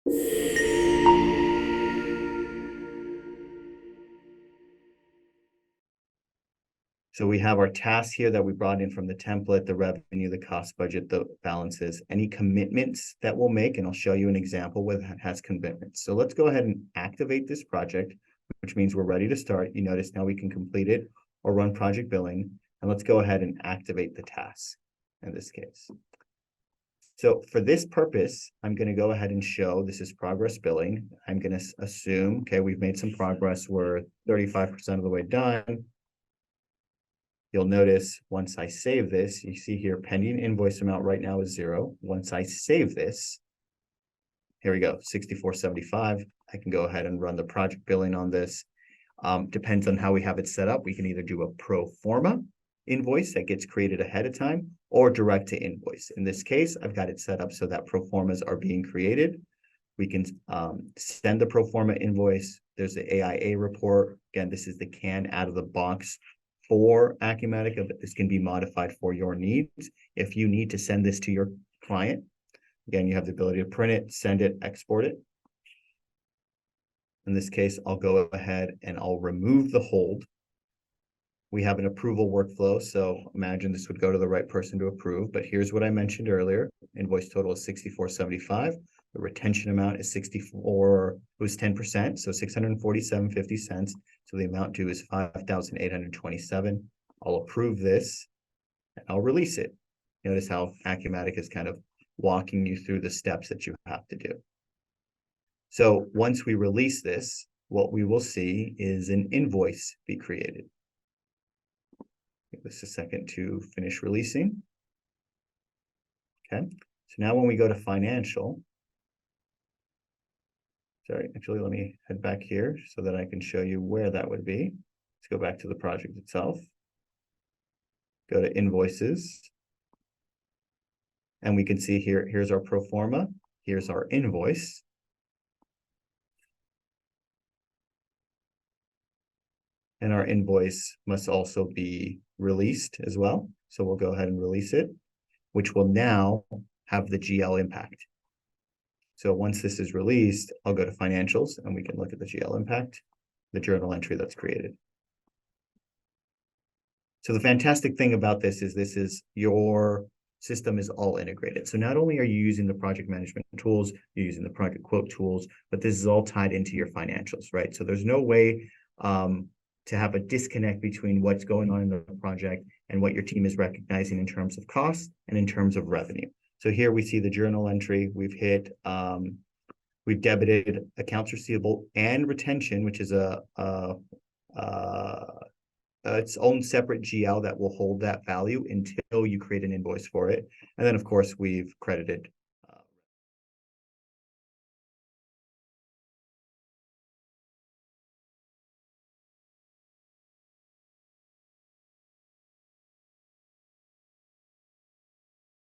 So we have our tasks here that we brought in from the template, the revenue, the cost budget, the balances, any commitments that we'll make, and I'll show you an example where that has commitments. So let's go ahead and activate this project, which means we're ready to start. You notice now we can complete it or run project billing, and let's go ahead and activate the task in this case. So for this purpose, I'm going to go ahead and show this is progress billing. I'm going to assume, okay, we've made some progress. We're 35% of the way done. You'll notice once I save this, you see here pending invoice amount right now is 0. Once I save this, here we go, 64.75. I can go ahead and run the project billing on this. Depends on how we have it set up. We can either do a pro forma invoice that gets created ahead of time or direct to invoice. In this case, I've got it set up so that pro formas are being created. We can send the pro forma invoice. There's the AIA report. Again, this is the can out of the box for Acumatica, but this can be modified for your needs. If you need to send this to your client, again, you have the ability to print it, send it, export it. In this case, I'll go ahead and I'll remove the hold. We have an approval workflow, so imagine this would go to the right person to approve, but here's what I mentioned earlier. Invoice total is 64.75. The retention amount is 64, it was 10%, so 647.50 cents. So the amount due is 5,827. I'll approve this and I'll release it. Notice how Acumatica is kind of walking you through the steps that you have to do. So once we release this, what we will see is an invoice be created. Give this a second to finish releasing. Okay, so now when we go to financial, sorry, actually, let me head back here so that I can show you where that would be. Let's go back to the project itself. Go to invoices. And we can see here, here's our pro forma. Here's our invoice. And our invoice must also be released as well. So we'll go ahead and release it, which will now have the GL impact. So once this is released, I'll go to financials and we can look at the GL impact, the journal entry that's created. So the fantastic thing about this is your system is all integrated. So not only are you using the project management tools, you're using the project quote tools, but this is all tied into your financials, right? So there's no way to have a disconnect between what's going on in the project and what your team is recognizing in terms of cost and in terms of revenue. So here we see the journal entry. We've hit, we've debited accounts receivable and retention, which is its own separate GL that will hold that value until you create an invoice for it. And then, of course, we've credited